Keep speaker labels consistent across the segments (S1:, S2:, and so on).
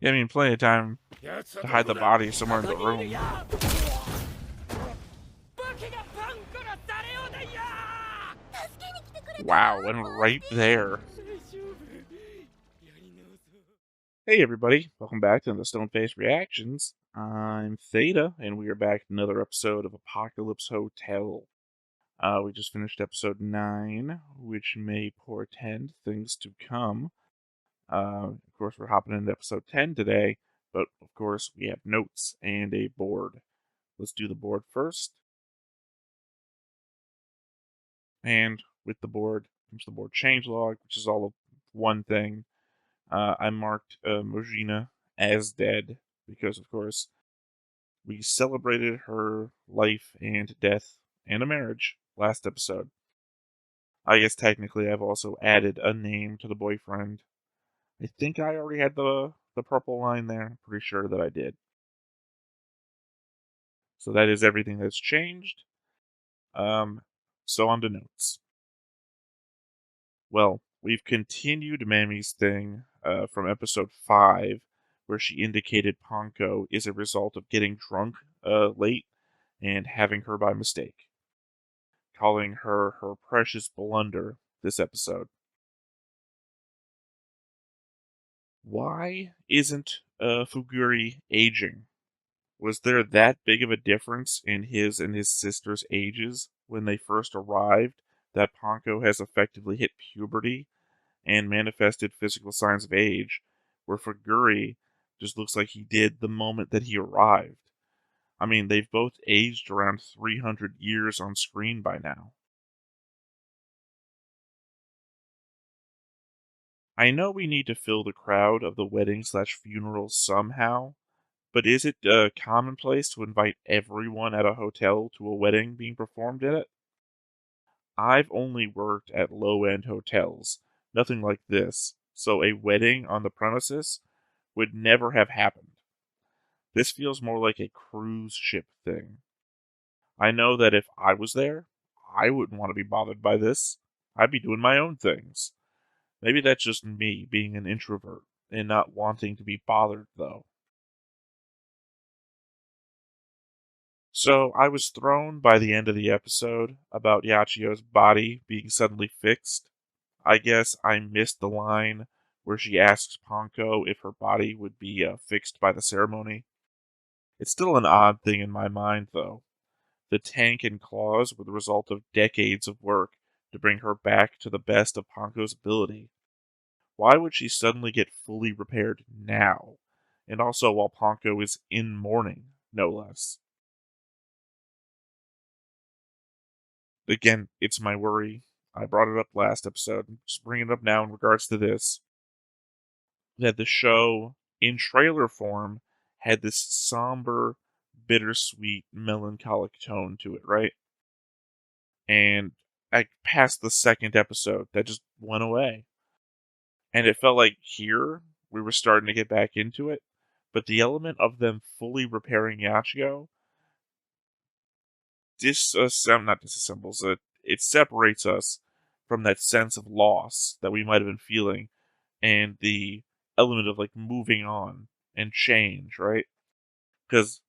S1: Yeah, I mean, plenty of time to hide the body somewhere in the room. Wow, and right there. Hey everybody, welcome back to the Stoneface Reactions. I'm Theta, and we are back with another episode of Apocalypse Hotel. We just finished episode 9, which may portend things to come. Of course, we're hopping into episode 10 today, but of course, we have notes and a board. Let's do the board first. And with the board comes the board changelog, which is all of one thing. I marked Mojina as dead because, of course, we celebrated her life and death and a marriage last episode. I guess technically I've also added a name to the boyfriend. I think I already had the purple line there. I'm pretty sure that I did. So that is everything that's changed. So on to notes. Well, we've continued Mammy's thing from episode 5, where she indicated Ponko is a result of getting drunk late and having her by mistake, calling her her precious blunder this episode. Why isn't Fuguri aging? Was there that big of a difference in his and his sister's ages when they first arrived that Ponko has effectively hit puberty and manifested physical signs of age, where Fuguri just looks like he did the moment that he arrived? I mean, they've both aged around 300 years on screen by now. I know we need to fill the crowd of the wedding/funeral somehow, but is it commonplace to invite everyone at a hotel to a wedding being performed at it? I've only worked at low-end hotels, nothing like this, so a wedding on the premises would never have happened. This feels more like a cruise ship thing. I know that if I was there, I wouldn't want to be bothered by this. I'd be doing my own things. Maybe that's just me being an introvert and not wanting to be bothered, though. So I was thrown by the end of the episode about Yachio's body being suddenly fixed. I guess I missed the line where she asks Ponko if her body would be fixed by the ceremony. It's still an odd thing in my mind, though. The tank and claws were the result of decades of work to bring her back to the best of Ponko's ability. Why would she suddenly get fully repaired now? And also while Ponko is in mourning, no less. Again, it's my worry. I brought it up last episode. I'm just bringing it up now in regards to this. That the show, in trailer form, had this somber, bittersweet, melancholic tone to it, right? And I passed the second episode, that just went away. And it felt like here, we were starting to get back into it, but the element of them fully repairing Yachio not disassembles it. It separates us from that sense of loss that we might have been feeling, and the element of like moving on and change, right? Because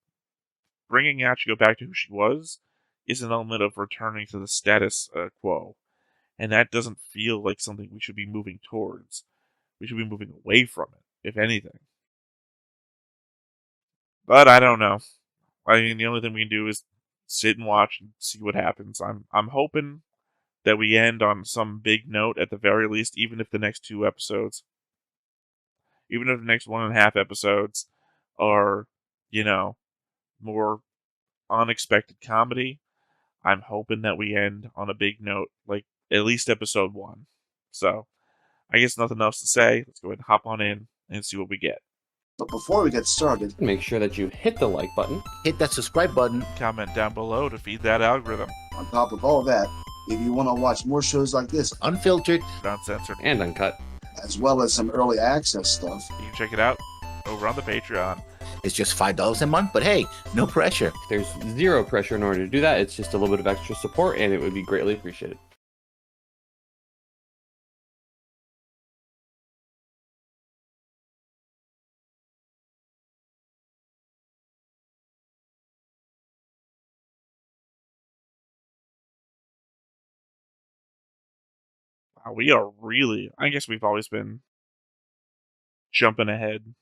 S1: bringing Yachiko back to who she was is an element of returning to the status quo, and that doesn't feel like something we should be moving towards. We should be moving away from it, if anything. But I don't know. I mean, the only thing we can do is sit and watch and see what happens. I'm hoping that we end on some big note at the very least, even if the next 2 episodes, even if the next 1.5 episodes are, you know, more unexpected comedy. I'm hoping that we end on a big note, like at least episode 1. So, I guess nothing else to say. Let's go ahead and hop on in and see what we get.
S2: But before we get started,
S3: make sure that you hit the like button,
S2: hit that subscribe button.
S1: Comment down below to feed that algorithm.
S2: On top of all that, if you want to watch more shows like this, unfiltered,
S1: uncensored,
S3: and uncut,
S2: as well as some early access stuff,
S1: you can check it out over on the Patreon.
S2: It's just $5 a month, but hey, no pressure.
S3: There's zero pressure in order to do that. It's just a little bit of extra support, and it would be greatly appreciated.
S1: Wow, we are really. I guess we've always been jumping ahead.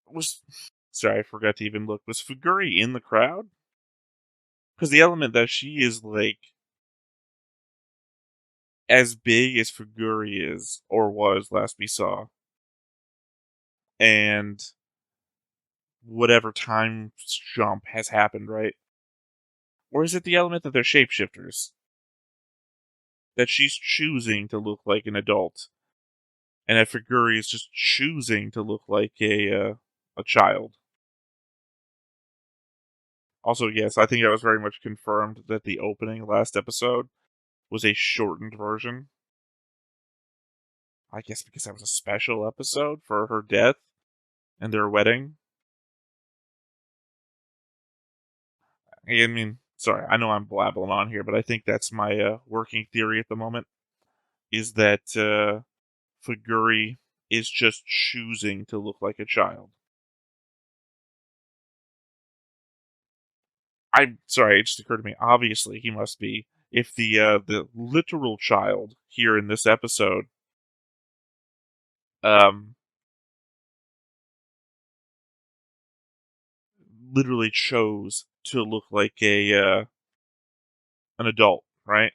S1: Was sorry, I forgot to even look. Was Fuguri in the crowd? Because the element that she is like as big as Fuguri is or was last we saw, and whatever time jump has happened, right? Or is it the element that they're shapeshifters? That she's choosing to look like an adult, and that Figuri is just choosing to look like a child. Also, yes, I think that was very much confirmed that the opening last episode was a shortened version. I guess because that was a special episode for her death and their wedding. I mean, sorry, I know I'm blabbling on here, but I think that's my working theory at the moment is that Figuri is just choosing to look like a child. I'm sorry, it just occurred to me. Obviously, he must be. If the literal child here in this episode, um, literally chose to look like a an adult, right?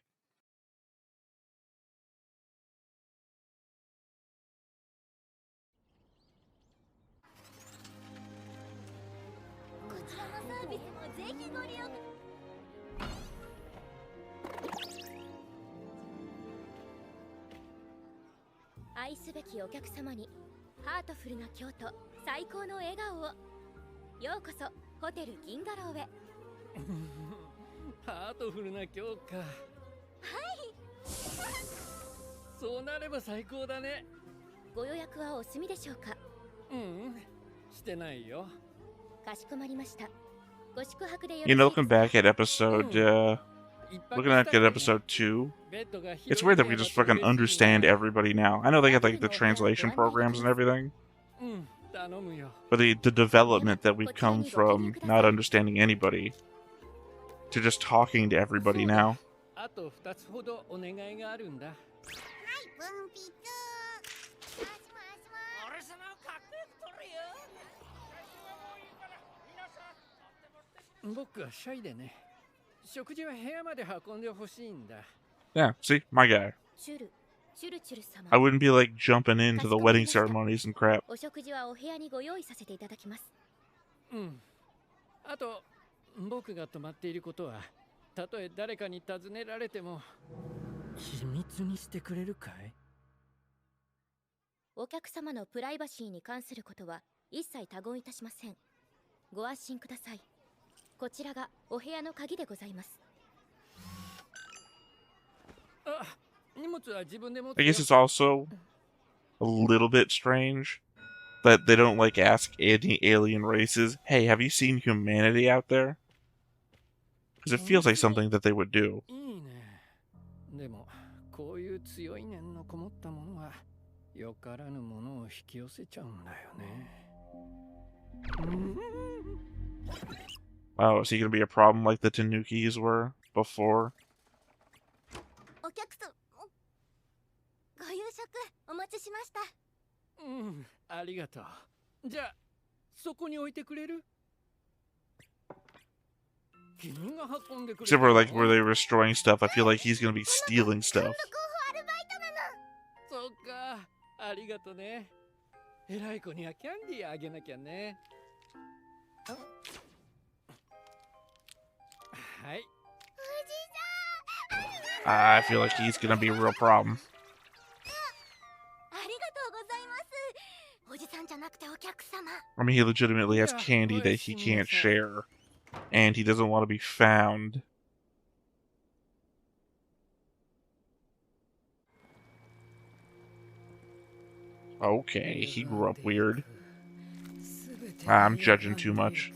S1: Looking back at episode, looking back at episode 2, it's weird that we just fucking understand everybody now. I know they got like the translation programs and everything, but the development that we've come from not understanding anybody to just talking to everybody now. Yeah, see, my guy. I wouldn't be like jumping into the wedding ceremonies and crap. I guess it's also a little bit strange that they don't like ask any alien races, "Hey, have you seen humanity out there?" Because it feels like something that they would do. Wow, is he gonna be a problem like the Tanukis were before? Except for like where they were destroying stuff, I feel like he's gonna be stealing stuff. I feel like he's gonna be a real problem. I mean, he legitimately has candy that he can't share, and he doesn't want to be found. Okay, he grew up weird. I'm judging too much.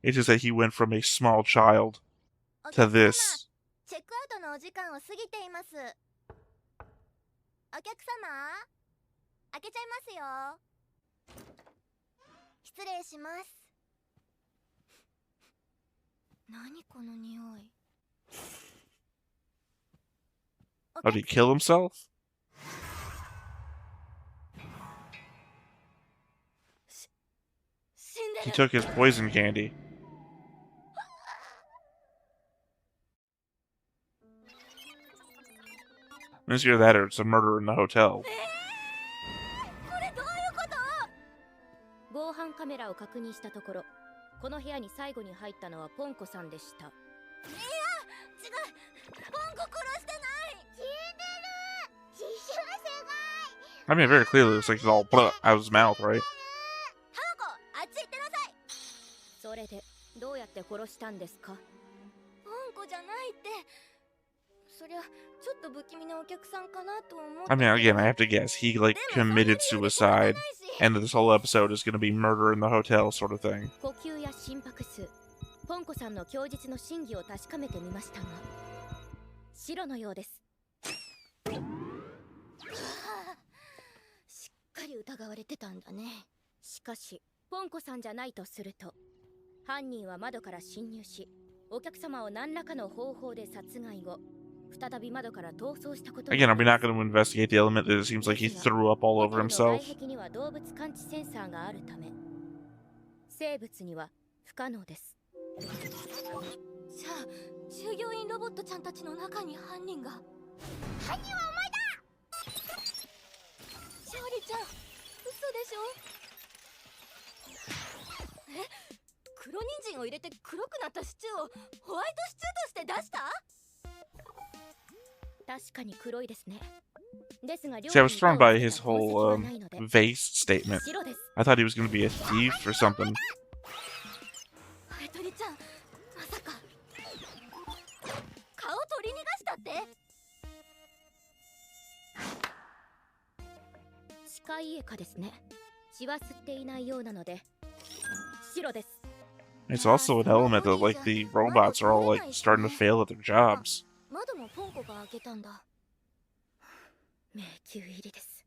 S1: It's just that he went from a small child to this.
S4: お客様、開けちゃいますよ。失礼します。何この匂い。
S1: Oh, did he kill himself? He took his poison candy. It's either that or it's a murder in the hotel.
S5: 防犯カメラを確認したところ、この部屋に最後に入ったのはポンコさんでした。いや、
S4: 違う。ポンコ殺してない。死んでる。自首すごい。
S1: I mean, very clearly, it's like it's all put out of his mouth, right?
S4: 花子、あっち行ってなさい。
S5: それでどうやって殺したんですか？
S4: ポンコじゃないって。そりゃちょっと不気味なお客さんかなと思って。
S1: I mean, again, I have to guess. He, like, committed suicide, and this whole episode is going to be murder in the hotel sort of thing.
S5: 呼吸や心拍数、ポンコさんの供述の真偽を確かめてみましたが、白のようです。しっかり疑われてたんだね。しかし、ポンコさんじゃないとすると、犯人は窓から侵入し、お客様を何らかの方法で殺害後、再び窓から逃走したことに。
S1: Again, are we not going to investigate the element that it seems like he threw up all over himself?
S5: 外壁には動物感知センサーがあるため、生物には不可能です。
S4: じゃあ従業員ロボットちゃんたちの中に犯人が。犯人はお前だ。勝利ちゃん、嘘でしょ。え、黒人参を入れて黒くなったシチューをホワイトシチューとして出した？
S5: 確かに黒いですね。ですが、
S1: See, I was thrown by his whole vase statement. I thought he was going to be a thief or something.
S4: ハエトリちゃん、まさか顔取り逃がしたって？
S5: 歯科医科ですね。血は吸っていないようなので白です。
S1: It's also an element that, like, the robots are all, like, starting to fail at their jobs.
S4: 窓もポンコが開けたんだ。
S5: 迷宮入りです。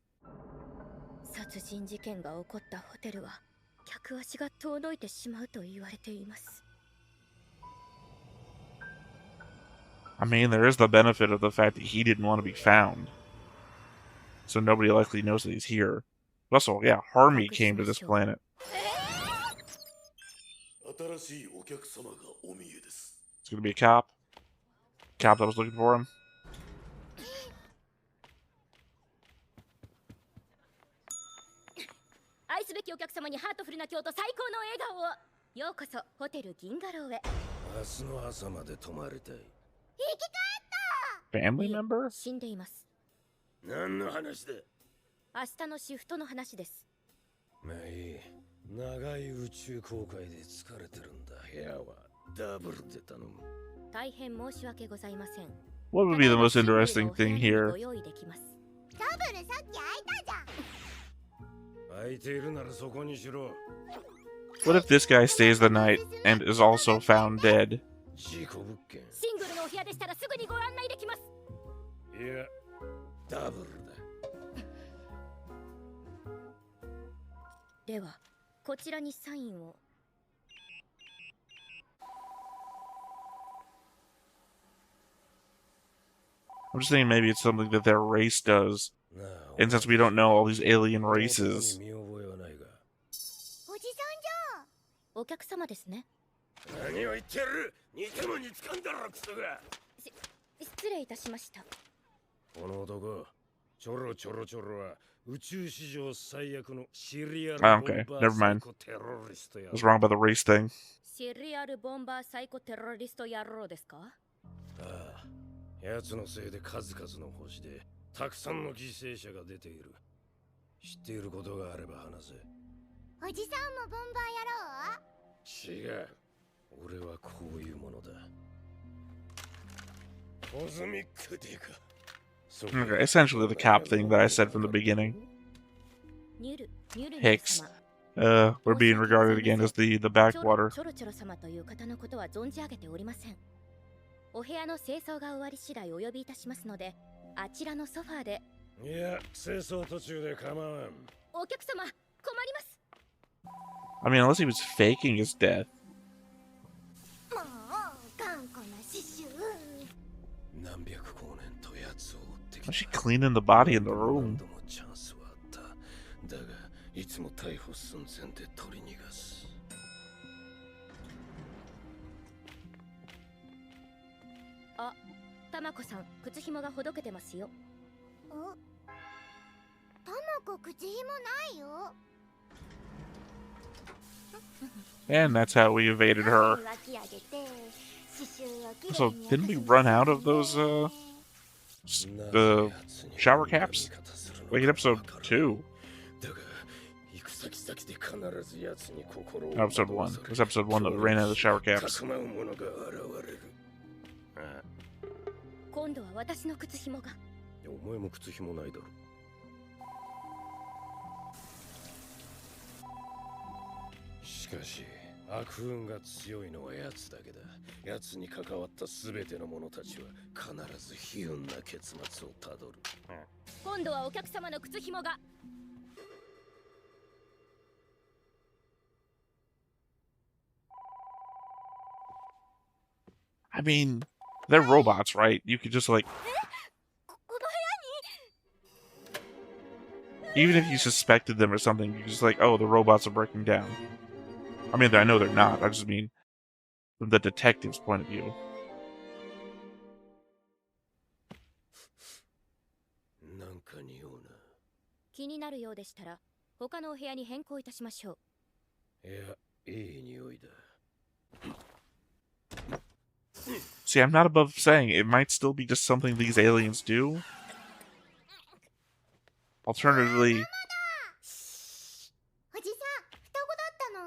S5: 殺人事件が起こったホテルは客足が遠のいてしまうと言われています。
S1: I mean, there is the benefit of the fact that he didn't want to be found. So nobody likely knows that he's here. But also, yeah, Harmy came to this planet. It's gonna be a cop. Cop that was looking for him.
S5: 愛すべきお客様にハートフルな今日と最高の笑顔を。ようこそホテル銀河ローへ。
S6: 明日の朝まで泊まりたい。
S4: 生き返った。
S1: Family member?
S5: 死んでいます。
S6: 何の話だ？
S5: 明日のシフトの話です。
S6: まあいい。長い宇宙航海で疲れてるんだ。部屋はダブルで頼む。
S5: 大変申し訳ございません。
S1: What would be the most interesting thing here?
S5: ご用意できます。
S4: ダブルさっき開いたじゃん。
S6: 空いているならそこにしろ。
S1: What if this guy stays the night and is also found dead?
S6: 事故物件。
S5: シングルのお部屋でしたらすぐにご案内できます。
S6: いや、ダブルだ。
S5: では、こちらにサインを。
S1: I'm just thinking maybe it's something that their race does. And since we don't know all these alien races.
S6: 見覚えはないが。
S4: おじさんじゃん。
S5: お客様ですね。
S6: 何を言ってる？似ても似つかんだろクソが。
S5: 失礼いたしました。
S6: この男、ちょろちょろちょろは宇宙史上最悪のシリアル
S1: Ah,
S6: ボン
S1: okay.
S6: バ
S1: Never
S6: ーサイ
S1: mind.
S6: コテロリストや。
S1: I was wrong about the race thing.
S5: シリアルボンバーサイコテロリスト野郎ですか？
S6: ああ、奴のせいで数々の星でたくさんの犠牲者が出ている。知っていることがあれば話せ。
S4: おじさんもボンバーやろう？
S6: 違う。俺はこういうものだ。コズミックデカ。
S1: Okay, essentially the cop thing that I said from the beginning.
S5: ニュル
S1: Hicks.
S5: 様。
S1: We're being regarded again as the backwater.
S5: チョロチョロ様という方のことは存じ上げておりません。お部屋の清掃が終わり次第お呼びいたしますので、あちらのソファーで
S6: いや、清掃途中で構わん。
S5: お客様、困ります。
S1: I mean, unless he was faking his death.
S4: もう頑固な刺繍。
S6: 何百光年と奴を追ってき
S1: Why's
S6: た。
S1: she cleaning the body in the
S6: 何
S1: room?
S6: 度もチャンスはあった。だが、いつも逮捕寸前で取り逃がす。
S5: あ、たまこさん、靴紐がほどけてますよ。
S4: お、たまこ口紐ないよ。
S1: And that's how we evaded her.
S4: 脇上げて刺繍をきれい
S1: So,
S4: に
S1: didn't we
S4: 焼く
S1: run out of those, the
S6: なぜ奴に
S1: shower
S6: こんな
S1: caps?
S6: 見方するの
S1: Like in
S6: か
S1: episode
S6: わからん。
S1: 2.
S6: だが、行く先々で必ず奴に心を
S1: Episode 1. It was episode 1 that we ran out of the shower caps.
S6: かくまう者が現れる。あ、
S5: 今度は私の靴紐が。
S6: お前も靴紐ないだろ。しかし、悪運が強いのは奴だけだ。奴に関わった全ての者たちは必ず悲運な結末をたどる。
S5: 今度はお客様の靴紐が。
S1: I mean, they're robots, right? You could just, like,
S4: この部
S1: even if you suspected them or something, you could just like, oh, the robots are breaking down. I mean, I know they're not. I just mean from the detective's point of view.
S6: なんか匂うな。
S5: 気になるようでしたら、他のお部屋に変更いたしましょう。
S6: いや、いい匂いだ。
S1: See, I'm not above saying it might still be just something these aliens do. Alternatively,
S4: おじさん、双子だったの？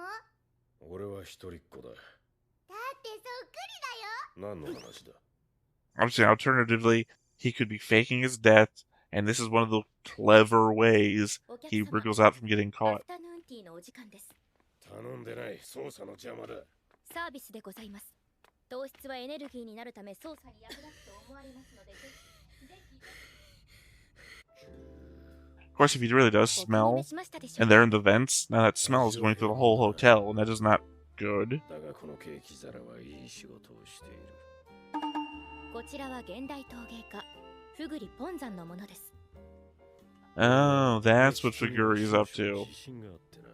S6: 俺は一人っ子だ。
S4: だってそっくりだよ。
S6: 何の話だ？
S1: I'm saying alternatively, he could be faking his death, and this is one of the clever ways
S5: お客
S1: he
S5: 様、
S1: wriggles out from getting
S5: ア
S1: caught.
S5: フタヌーンティーのお時間です。
S6: 頼んでない。捜査の邪魔だ。
S5: サービスでございます。糖質はエネルギーになるため操作に役立つと思われますので、ぜひ、ぜひ。
S1: Of course, if he really does
S5: お気に召
S1: smell,
S5: しましたでしょう
S1: and
S5: か？
S1: they're in the vents, now that smell is going through the whole hotel, and that is not good.
S6: だがこのケーキ皿はいい仕事をしている。
S5: こちらは現代陶芸家、フグリポンザンのものです。
S1: Oh, that's what Figuri's up to.
S6: 自信があってな。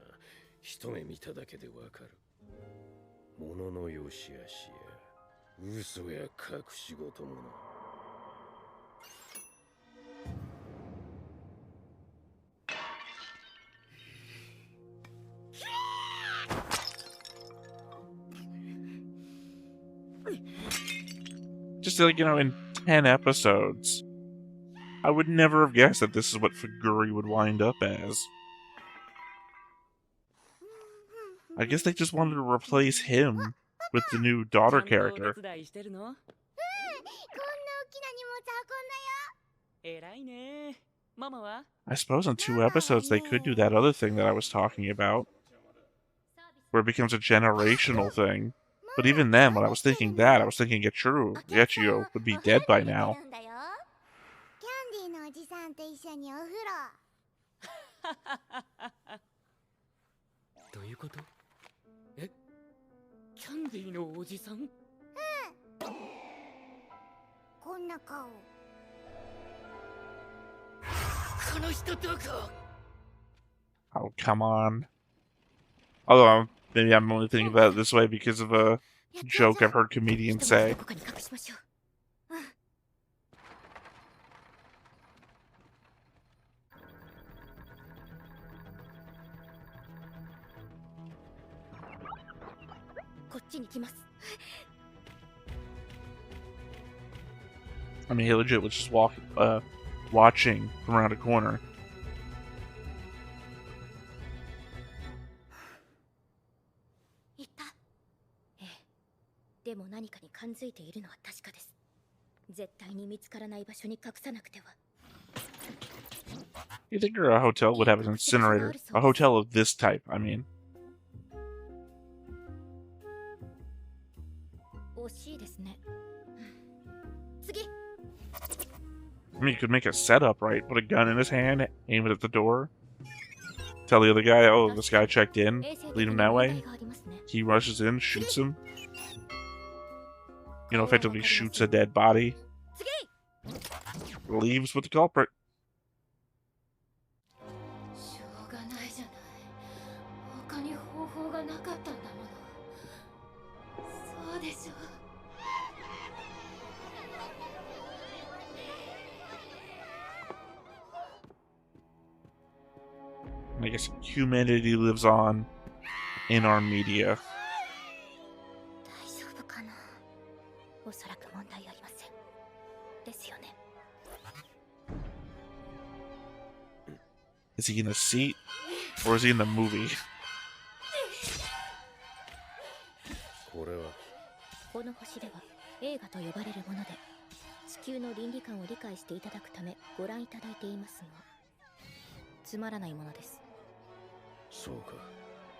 S6: 一目見ただけでわかる。物の良し悪しや嘘や隠し事もな。
S1: Just like, in 10 episodes, I would never have guessed that this is what Figuri would wind up as. I guess they just wanted to replace him with the new daughter
S7: ちゃんとお
S1: character.
S7: 手伝いしてるの？
S4: こんな大きな荷物運んだよ。
S7: 偉いね。ママは？
S1: I suppose in 2 episodes they could do that other thing that I was talking about, where it becomes a generational thing. But even then, when I was thinking that, I was thinking Gechio would be dead by now.
S4: キャンディーのおじさんと一緒にお風呂。
S7: どういうこと？え？キャンディーのおじさん？
S4: こんな顔。
S7: この人どこ？
S1: Oh, come on. Although, maybe I'm only thinking about it this way because of a joke I've heard comedians say.
S5: どこかに隠しましょう。 こっちに来ます。
S1: I mean, he legit was just watching from around a corner.
S5: いた。ええ。でも何かに感づいているのは確かです。絶対に見つからない場所に隠さなくては。
S1: You think a hotel would have an incinerator? A hotel of this type, I mean.
S5: 惜しいですね。次。
S1: I mean, you could make a setup, right? Put a gun in his hand, aim it at the door. Tell the other guy, oh, this guy checked in. Lead him that way. He rushes in, shoots him. You know, effectively shoots a dead body. Leaves with the culprit.
S5: しょうがないじゃない。他に方法がなかったんだもの。そうでしょ。
S1: I guess humanity lives on in our media.
S5: 大丈夫かな。おそらく問題ありません。ですよね。
S1: Is he in the seat? Or is he in the movie?
S6: これは
S5: この星では映画と呼ばれるもので、地球の倫理観を理解していただくためご覧いただいていますが、つまらないものです。
S6: そうか。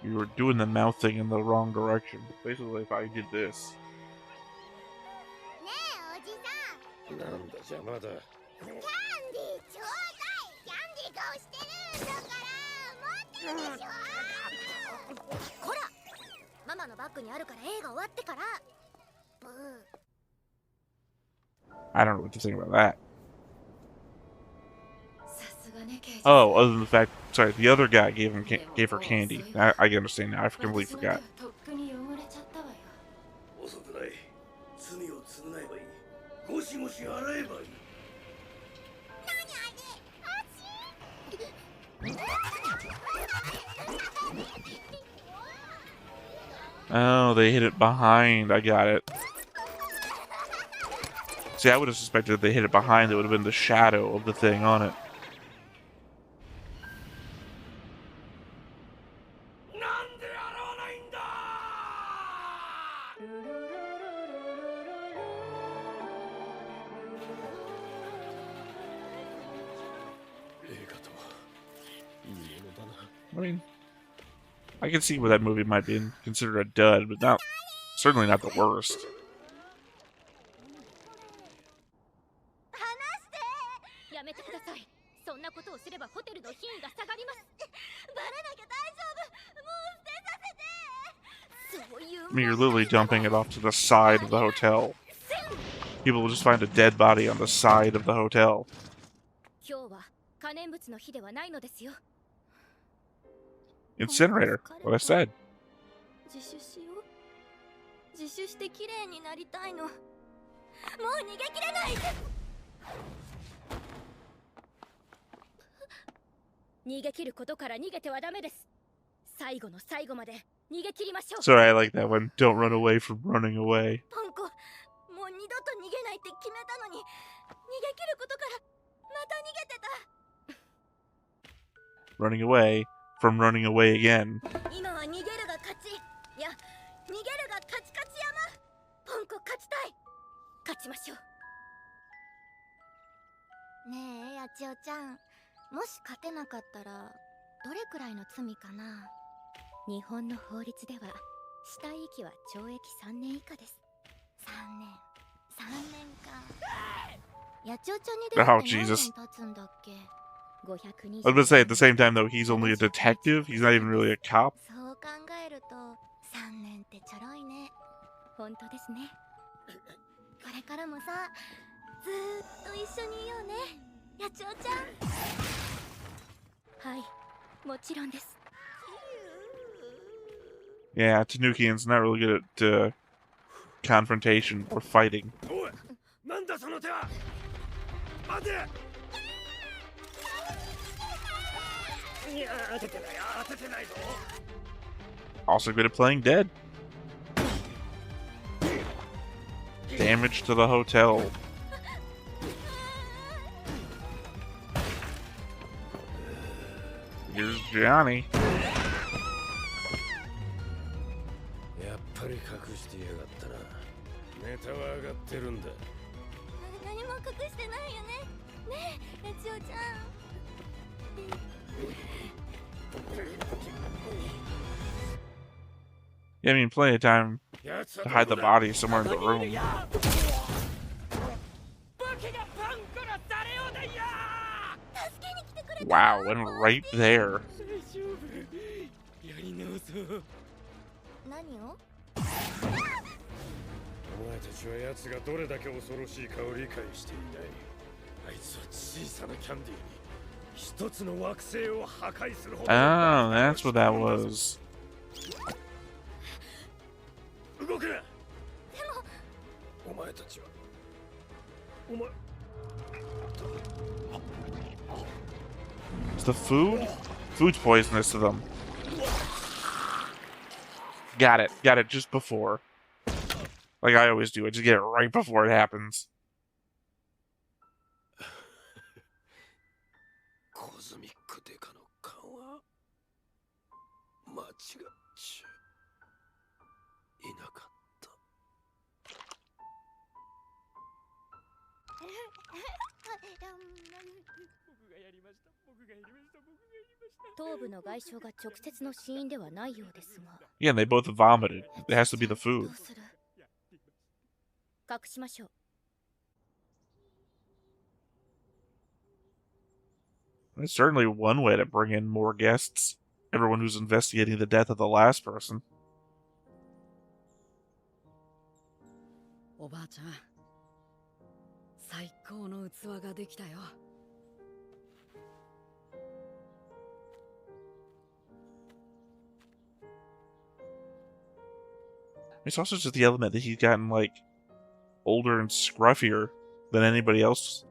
S1: You were doing the mouth thing in the wrong direction. Basically, if I did this.
S4: ねえおじさん、
S6: なんだ邪魔だ。
S4: キャンディーちょうだい。キャンディー顔してるんだから持ってるでしょ。
S5: こら、ママのバッグにあるから映画終わってから。ブー。
S1: I don't know what to think about that.
S5: さすがね、刑事。
S1: Oh, other than the fact, sorry, the other guy gave her candy. I understand now. I completely forgot.
S5: とっくに汚れちゃったわよ。
S6: 遅くない。罪を償えばいい。ゴシゴシ洗えばいい。
S1: Oh, they hit it behind. I got it. See, I would have suspected if they hit it behind, it would have been the shadow of the thing on it.
S6: なんで洗わないんだ。映画とはいいものだな。
S1: I mean, I can see where that movie might be considered a dud, but not certainly not the worst.
S5: やめてください。そんなことをすればホテルの品位が下がります。バレなきゃ大丈夫。もう捨てさせて。そういう。
S1: I mean, you're literally dumping it off to the side of the hotel. People will just find a dead body on the side of the hotel.
S5: 今日は可燃物の日ではないのですよ。
S1: Incinerator. What I said.
S5: 自首しよう。自首して綺麗になりたいの。もう逃げきれない。逃げ切ることから逃げてはダメです。最後の最後まで逃げ切りましょう。
S1: Sorry, I like that one. Don't run away from running away.
S5: ポンコ、もう二度と逃げないって決めたのに、逃げ切ることからまた逃げてた。
S1: Running away from running away again.
S5: 今は逃げるが勝ち。いや、逃げるが勝ち勝ち山。ポンコ勝ちたい。勝ちましょう。ねえ、やちおちゃん。もし勝てなかったらどれくらいの罪かな。日本の法律では死体遺棄は懲役3年以下です。3年か。やちおちゃんに出会
S1: Oh,
S5: って何年
S1: Jesus.
S5: 経つんだっけ。
S1: I was going to say, at the same time, though, he's only a detective. He's not even really a cop.
S5: そう考えると3年ってちょろいね。本当ですね。これからもさ、ずーっと一緒にいようね、やちおちゃん。はい、もちろんです。
S1: Yeah, Tanukian's not really good at confrontation or fighting.
S6: おい、なんだその手は。待て。いや、当ててない、当ててないぞ。
S1: Also good at playing dead. Damage to the hotel. Here's Johnny.
S6: やっぱり隠してやがったな。ネタは上がってるんだ。
S5: 何も隠してないよね。ねえ、やちおちゃん。
S1: Yeah, I mean, plenty of time to hide the body somewhere in the room.
S7: 武器がパンから誰をで
S1: Wow, and right there.
S7: 大丈夫やり直そう
S4: 何を
S6: お前たちは奴がどれだけ恐ろしいかを理解していない。あいつは小さなキャンディーに一つの惑星を破壊するほど
S1: Oh,
S6: の
S1: that's what that was.
S6: 動くな。お前たちはお前
S1: Is the food? Food's poisonous to them. Got it just before. Like I always do, I just get it right before it happens.
S6: コズミックデカの勘は間違っちゃいなかった。
S5: 頭部の外傷が直接の死因ではないようですが
S1: Yeah, and they both vomited. It has to be the
S5: ど
S1: food.
S5: うする隠しましょう
S1: It's certainly one way to bring in more guests. Everyone who's investigating the death of the last person.
S8: おばあちゃん最高の器ができたよ
S1: It's also just the element that he's gotten, like, older and scruffier than anybody else.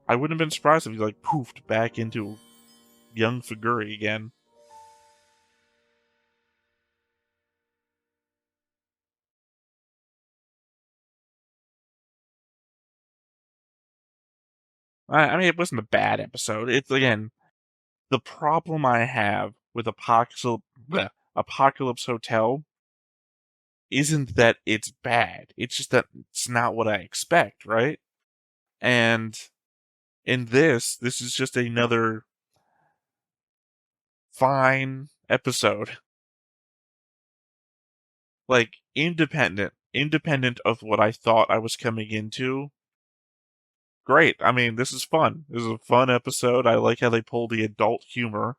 S1: I wouldn't have been surprised if he, like, poofed back into young Figuri again. I mean, it wasn't a bad episode. It's, again, the problem I have with Apocalypse Hotel isn't that it's bad. It's just that it's not what I expect, right? And in this is just another fine episode. Like, independent of what I thought I was coming into. Great. I mean, this is fun. This is a fun episode. I like how they pull the adult humor.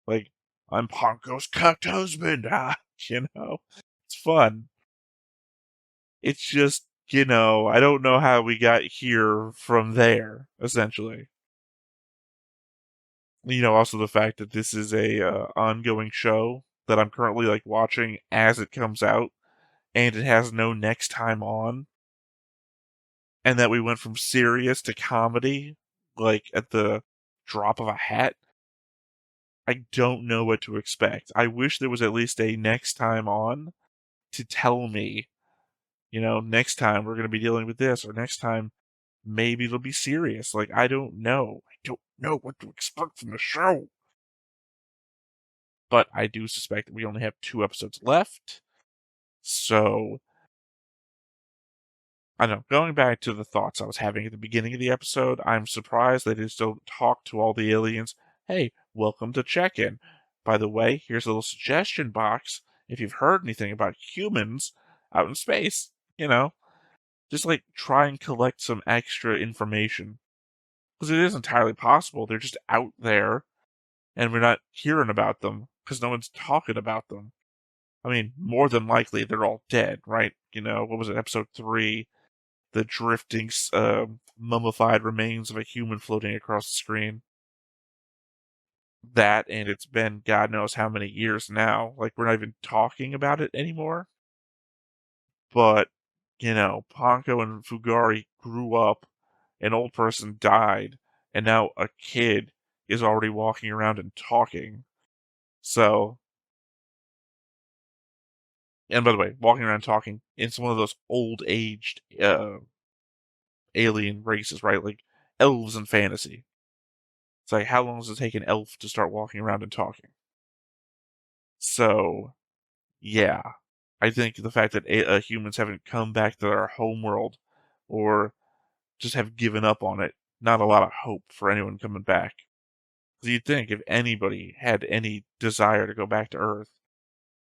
S1: Like, I'm Ponko's cucked husband. It's fun. It's just, I don't know how we got here from there, essentially. Also the fact that this is a ongoing show that I'm currently, like, watching as it comes out, and it has no next time on. And that we went from serious to comedy, like, at the drop of a hat. I don't know what to expect. I wish there was at least a next time on to tell me, next time we're going to be dealing with this, or next time maybe it'll be serious. Like, I don't know. I don't know what to expect from the show. But I do suspect that we only have 2 episodes left. So, I don't know. Going back to the thoughts I was having at the beginning of the episode, I'm surprised they just don't talk to all the aliens. Hey, welcome to check-in. By the way, here's a little suggestion box if you've heard anything about humans out in space. Just like try and collect some extra information. Because it is entirely possible they're just out there and we're not hearing about them because no one's talking about them. I mean, more than likely they're all dead, right? What was it, episode 3? The drifting, mummified remains of a human floating across the screen. That, and it's been God knows how many years now. Like, we're not even talking about it anymore. But, Ponko and Fugari grew up, an old person died, and now a kid is already walking around and talking. So, and by the way, walking around talking, it's one of those old-aged alien races, right? Like elves in fantasy. It's like, how long does it take an elf to start walking around and talking? So, yeah. I think the fact that humans haven't come back to their homeworld or just have given up on it, not a lot of hope for anyone coming back. You'd think if anybody had any desire to go back to Earth,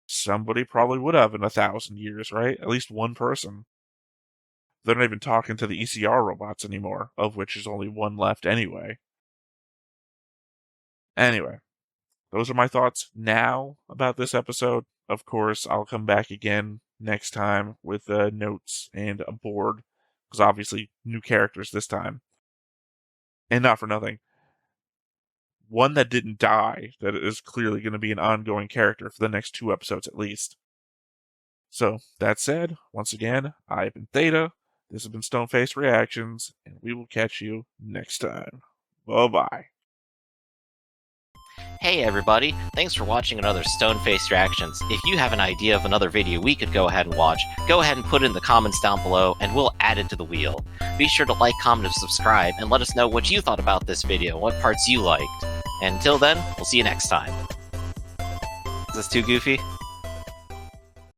S1: somebody probably would have in 1,000 years, right? At least one person. They're not even talking to the ECR robots anymore, of which there's only one left anyway. Anyway, those are my thoughts now about this episode. Of course, I'll come back again next time with notes and a board, because obviously new characters this time. And not for nothing, one that didn't die, that is clearly going to be an ongoing character for the next 2 episodes at least. So, that said, once again, I've been Theta, this has been Stoneface Reactions, and we will catch you next time. Bye-bye.
S9: Hey everybody, thanks for watching another Stone-Faced Reactions. If you have an idea of another video we could go ahead and watch, go ahead and put it in the comments down below and we'll add it to the wheel. Be sure to like, comment, and subscribe, and let us know what you thought about this video, what parts you liked. And until then, we'll see you next time. Is this too goofy?